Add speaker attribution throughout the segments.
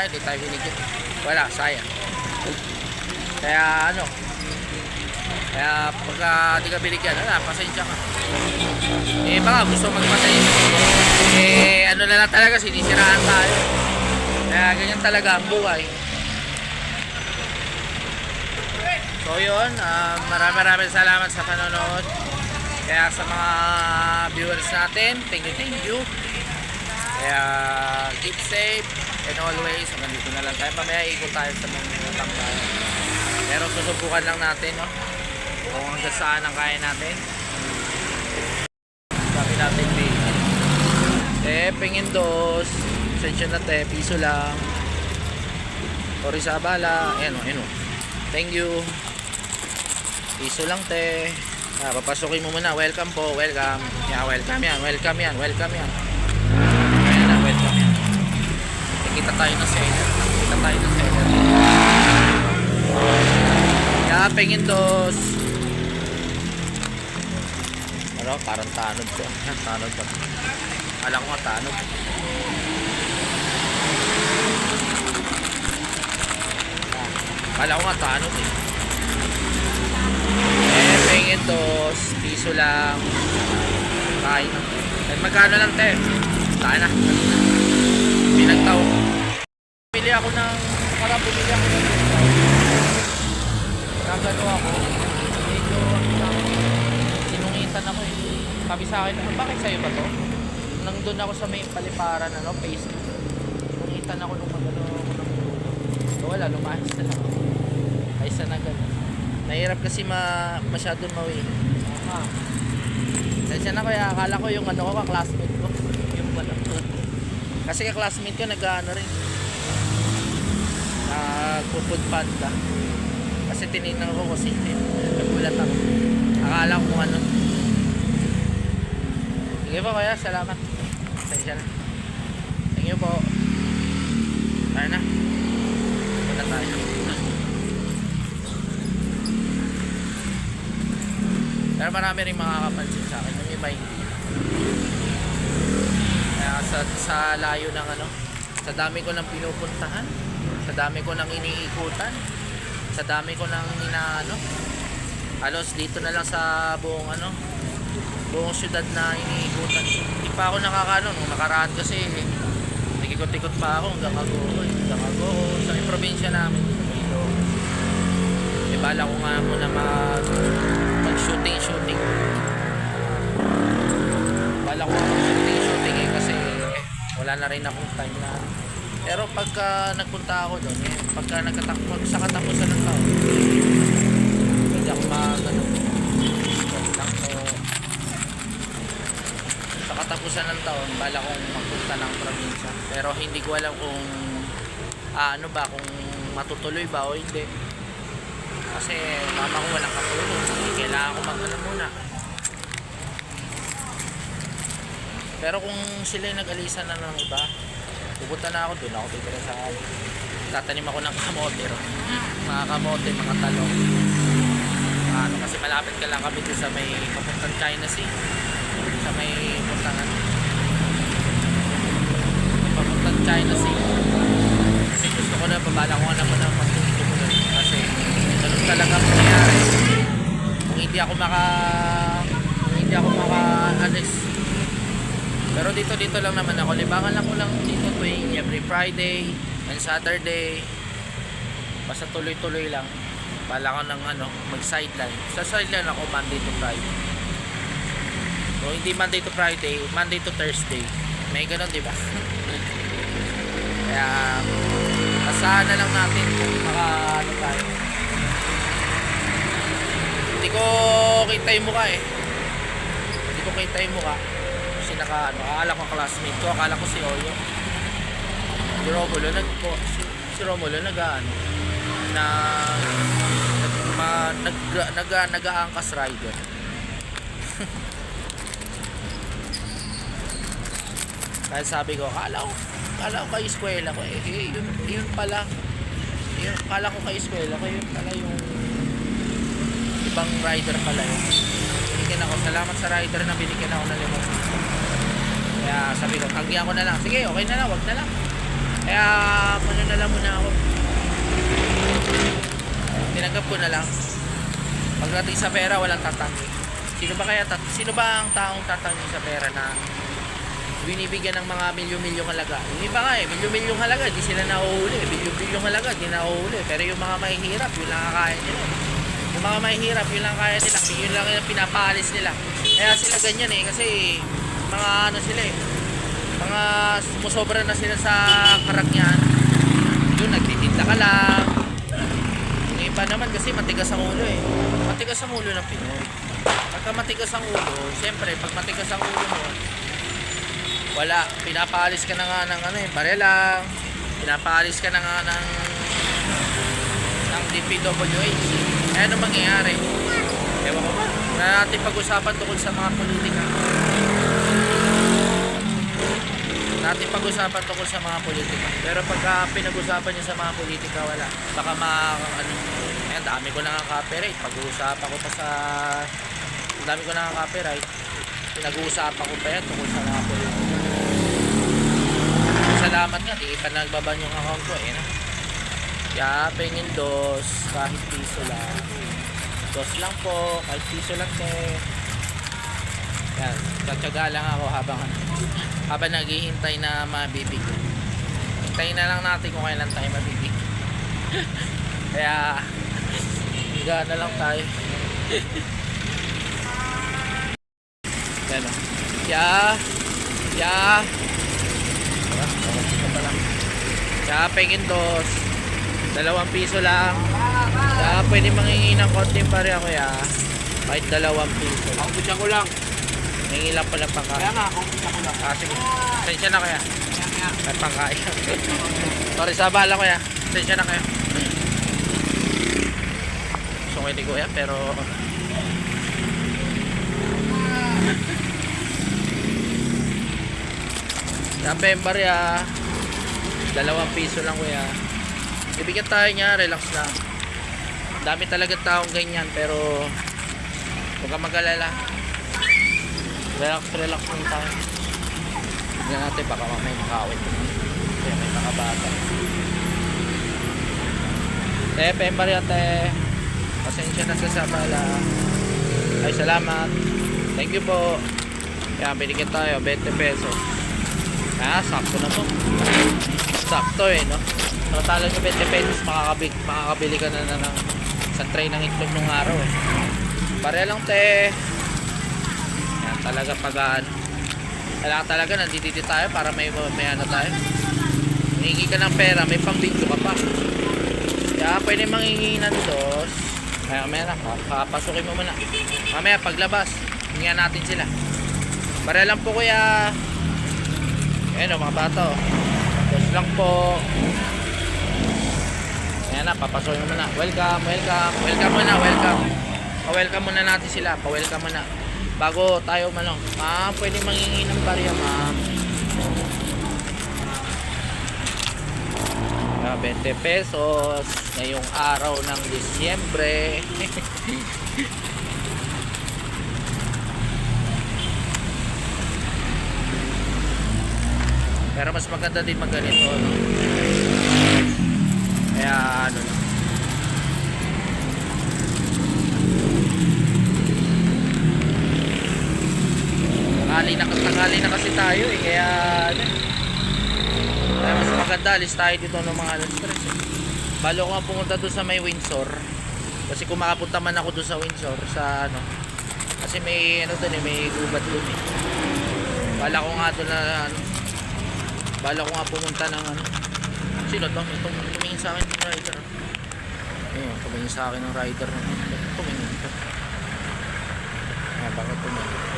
Speaker 1: tayo, di tayo binigyan. Wala, sayang. Kaya ano, kaya pagka di ka binigyan, wala, pasensya ka. Baka gusto magpasensya. Ano na lang talaga, sinisiraan tayo. Kaya ganyan talaga ang buhay. So yun, maraming salamat sa panonood. Kaya sa mga viewers natin, thank you. Kaya keep safe and always, hanggang dito na lang tayo. Pamaya ikot tayo sa mga tambayan. Pero susubukan lang natin, no? Kung hanggang saan ang kaya natin. Sabi natin, pingin dos. Sensyon na piso lang. Sorry sa abala. Ayan o. Thank you. Piso lang papasukin mo muna. Welcome po, welcome. Yeah, welcome yan. Welcome yan. Ayan na, welcome yan. Kita tayo ng seller. Yeah, pingin dos. Ano, parang tanod ko. Tanod ba? Alam ko nga tanod. Kala ko nga tanod pingin dos, piso lang. Kain na. At magkano lang tayo na. Pinagtaw. Bumili ako ng nagano ako. Medyo sinungitan ako Sabi sa akin, bakit sa'yo ba to? Nang doon ako sa may paliparan, Facebook. Sinungitan ako nung so wala, lumahis na lang. Kaysa na gano'n. Nahirap kasi masyadong mawin. Sensya na kaya akala ko yung classmate ko. Yung kasi ka-classmate ko nag-ano rin. Nag-food panda. Kasi tinignan ko kasi nagulat ako. Akala ko kung ano. Sige po kaya, salamat. Sensya na. Thank you po. Tayo na. Punta tayo. Pero marami rin makakapansin sa akin. Yung iba hindi. Kaya sa layo ng sa dami ko nang pinupuntahan, sa dami ko nang iniikutan, sa dami ko nang halos dito na lang sa buong buong syudad na iniikutan. Hindi pa ako nung nakaraan kasi nag-ikot-ikot pa ako hanggang Agoo sa probinsya namin dito. Bala ko nga muna mag-shooting. Bala ko mag-shooting kasi wala na rin akong time na. Pero pagka nagpunta ako doon, sa katapusan ng taon, hindi ako sa katapusan ng taon, bala kong magpunta ng probinsya. Pero hindi ko alam kung kung matutuloy ba o hindi. Kasi mama ko walang katulong. Kailangan ko muna. Pero kung sila nag-alisan na ng iba, pupunta na ako doon. Ako dito sa tatanim ako ng kamote. Mga kamote, mga talong. Kasi malapit ka lang kami doon sa may papuntang China Sea. Sa may papuntang China Sea. Kasi gusto ko na, babala ko na muna magtuto ko doon. Kasi ganun talaga mangyayari. Kung hindi ako maka-alis. Pero dito lang naman ako. Libangan lang ko lang dito tuwing every Friday and Saturday. Basta tuloy-tuloy lang. Bala ko ng mag-sideline. Sa sideline ako Monday to Friday. So hindi Monday to Friday, Monday to Thursday. May ganun, di ba? Kaya asahan na lang natin kung tayo. Hindi ko kita yung mukha kasi akala ko classmate ko, akala ko si Oyo. Si Romulo nag-aangkas rider. Kaya sabi ko, akala ko kayo eskwela ko yun pala. Akala ko kayo eskwela ko, yun pala yung ibang rider pala yun. Binigyan ako, salamat sa rider na binigyan ako ng limang. Kaya sabi ko, tagyan ko na lang. Sige, okay na lang, wag na lang. Kaya ano na lang muna ako. Tinanggap ko na lang. Pagdating sa pera, walang tatanggi. Sino ba ang taong tatanggi sa pera na binibigyan ng mga milyon-milyong halaga? Yung iba nga milyon-milyong halaga, di sila nahuhuli. Milyon-milyong halaga, di nahuhuli. Pero yung mga mahihirap, yun lang ang kaya nila. Yung mga mahihirap, yun lang kaya nila. Yun lang yung pinapaalis nila. Kaya sila ganyan kasi mga ano sila mga sumusobra na sila sa karakyan. Doon, nagtitinda ka lang. Yung iba naman kasi matigas ang ulo Matigas ang ulo ng Pinoy. Pagka matigas ang ulo, siyempre, pag matigas ang ulo mo, wala, pinapaalis ka na nga ng barelang, pinapaalis ka na nga ng DPWH. Eh, ano mangyayari? Ewan ko ba? Na natin pag-usapan tungkol sa mga politika. Pero pagka pinag-usapan niya sa mga politika, wala. Baka ang dami ko na nga copyright. Pag-uusapan ko pa sa... Ang dami ko na nga copyright. Pinag-uusapan ko pa yan tungkol sa mga politika. Salamat nga, di pa nagbaban yung account ko no? Kaya pengin dos, kahit piso lang. Dos lang po, kahit piso lang yan, tsatsaga lang ako habang naghihintay na mabibig. Hintayin na lang natin kung kailan tayo mabibig. Kaya higa na lang tayo. Yan o. Kaya pengin dos, 2 piso lang. Kaya pwede mangingi ng konting barya kuya, kahit 2 piso.
Speaker 2: Ako bitsa ko lang.
Speaker 1: Mangingi lang pala pangkain.
Speaker 2: Kaya nga, ako bitsa ko lang.
Speaker 1: Sige, sensya na kaya. Kahit pangkain. Sorry sa bala kuya, sensya na kaya. Sungay ni kuya pero Kape yung barya, 2 piso lang kuya. Ibigyan tayo niya, relax lang. Dami talaga taong ganyan pero huwag kang mag-alala. Relax lang tayo. Tignan natin baka may makawit. Kaya may mga bata. Kape yung barya pasensya na sa bala. Ay salamat. Thank you po. Kaya binigyan tayo 20 pesos. Sakto na to. Sakto no? Natalo nyo 20 pesos, makakabili ka na ng sa tray ng itlog nung araw Pare lang yan talaga pag kailangan talaga nandito tayo para may ano tayo. Hingi ka ng pera, may pang-video ka pa. Kaya pwede mangingi ng dos. Kaya mamaya na, papasukin mo muna. Mamaya paglabas, hingihan natin sila. Pare lang po kuya. Ayan mga bata dos lang po. Ayan na, papasokin mo na. Welcome muna, pa-welcome muna natin sila, pa-welcome muna bago tayo pwede mangingi ng barya 20 pesos ngayong araw ng Disyembre. Pero mas maganda din magganito kaya tanghali na kasi tayo kaya mas maganda alis tayo dito ng mga stress balo ko nga pumunta doon sa may Windsor kasi kung makapunta man ako doon sa Windsor sa kasi may doon may gubat doon bala ko nga doon na bala ko nga pumunta ng sino to? Itong tumingin sa akin ng rider tumingin sa akin ng rider tumingin ito bakit tumingin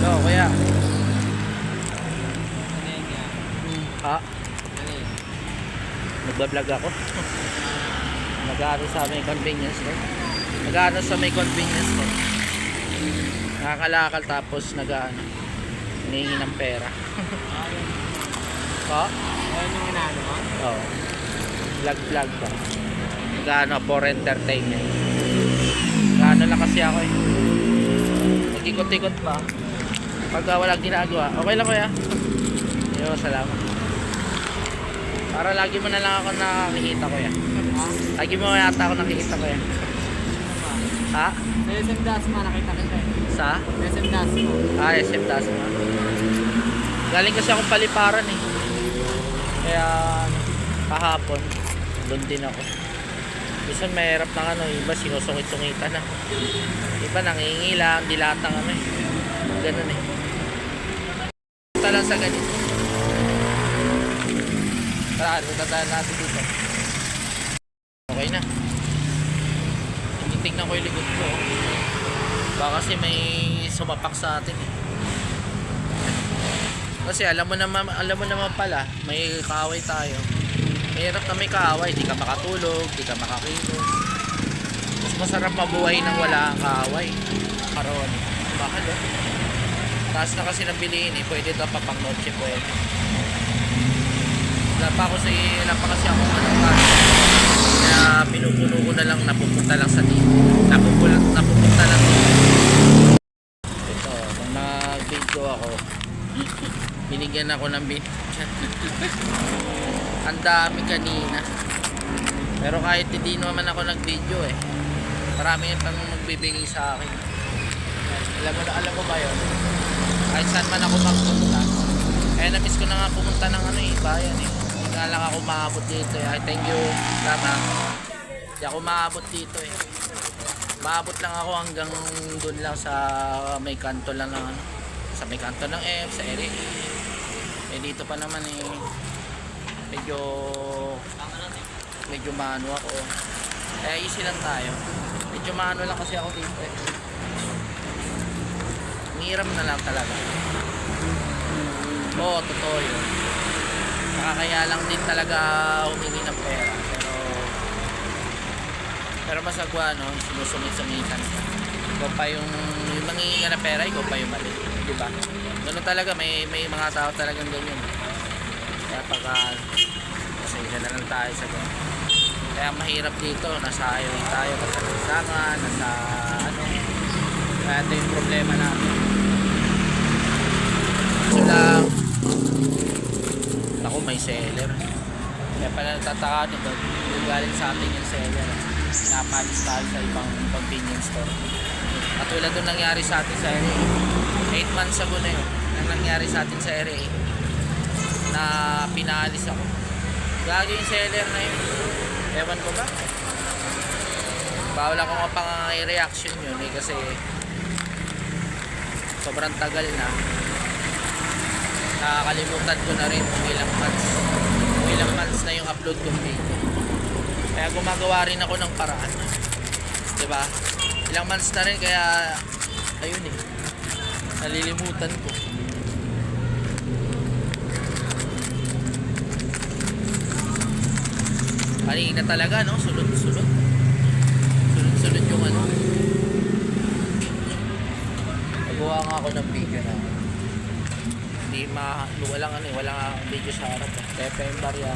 Speaker 1: hello kuya nagbablog ako nag-aano sa may convenience store nakakalakal tapos hinihingi ng pera
Speaker 2: Ayun yung inaano mo?
Speaker 1: oo vlog ba for entertainment lang kasi ako nag-ikot-ikot pa Pagka walang ginagawa. Okay lang kuya. Yo, salamat. Para lagi mo na lang ako nakikita kuya. Lagi mo yata ako nakikita kuya. Ha?
Speaker 2: Sa SM Dasma, nakita kita eh.
Speaker 1: Sa?
Speaker 2: SM Dasma.
Speaker 1: SM Dasma. Galing kasi akong Paliparan eh. Kaya ano, kahapon doon din ako. Minsan mahirap ng ano, iba sinusungit-sungitan na. Iba nangingi lang, dilata kami. Ganun eh. Punta lang sa ganito. Tara, tatahan natin dito. Okay na. Tingnan ko yung likod ko. Baka kasi may sumapak sa atin eh. Kasi alam mo naman pala, may kaaway tayo. Mahirap na may kaaway, di ka makatulog, di ka makakilos. Mas masarap mabuhay nang wala kang kaaway. Karoon, bakal oh. Taas na kasi ng bilihin eh, pwede ito pa pang noche pwede. Wala pa kasi ako anong kaso. Kaya pinupuno ko na lang, napupunta lang sa dito. Napupunta lang dito. Ito, nung nag-video ako, binigyan ako ng ang dami kanina. Pero kahit hindi naman ako nag-video eh, marami pang magbibigay sa akin. Alam mo ba yun? Kahit saan man ako magpunta. Kaya na-miss ko na nga pumunta ng ano eh, bayan eh. Hindi nga lang ako maabot dito eh. Ay, thank you. Tama. Hindi ako maabot dito eh. Maabot lang ako hanggang doon lang sa may kanto lang ng ano. Sa may kanto ng F, sa area. Eh dito pa naman eh. Medyo maano ako. Kaya easy lang tayo. Medyo maano lang kasi ako dito eh. Miram na lang talaga. Oo, totoo yun. Nakakaya lang din talaga humingi ng pera. Pero masagwa no, sinusumit-sumitan ka. Ikaw pa yung mangingi ka ng pera, ikaw pa yung mali. Diba? Ganun talaga, may mga tao talagang ganyan. Kaya pagka pasensya na lang tayo sa ganun. Kaya mahirap dito, nasa highway tayo, nasa lansangan, nasa ano. Kaya ito yung problema natin. So lang, ako may seller. Kaya pala natataka nito, galing sa atin yung seller. Napalis tayo sa ibang convenience store. Katulad nung nangyari sa atin sa area. 8 months ago na yun. Nang nangyari sa atin sa area. Na pinaalis ako. Gagi yung seller na yun. Ewan ko ba? Bawal ako nga pang reaction yun eh. Kasi sobrang tagal na. Nakakalimutan ko na rin kung ilang months na yung upload kong video. Kaya gumagawa rin ako ng paraan. Diba? Ilang months na rin kaya ayun eh. Nalilimutan ko. Kanina talaga no, sunod-sunod yung ano. Nagawa nga ako ng video na walang video sa harap. Pepe yung barya.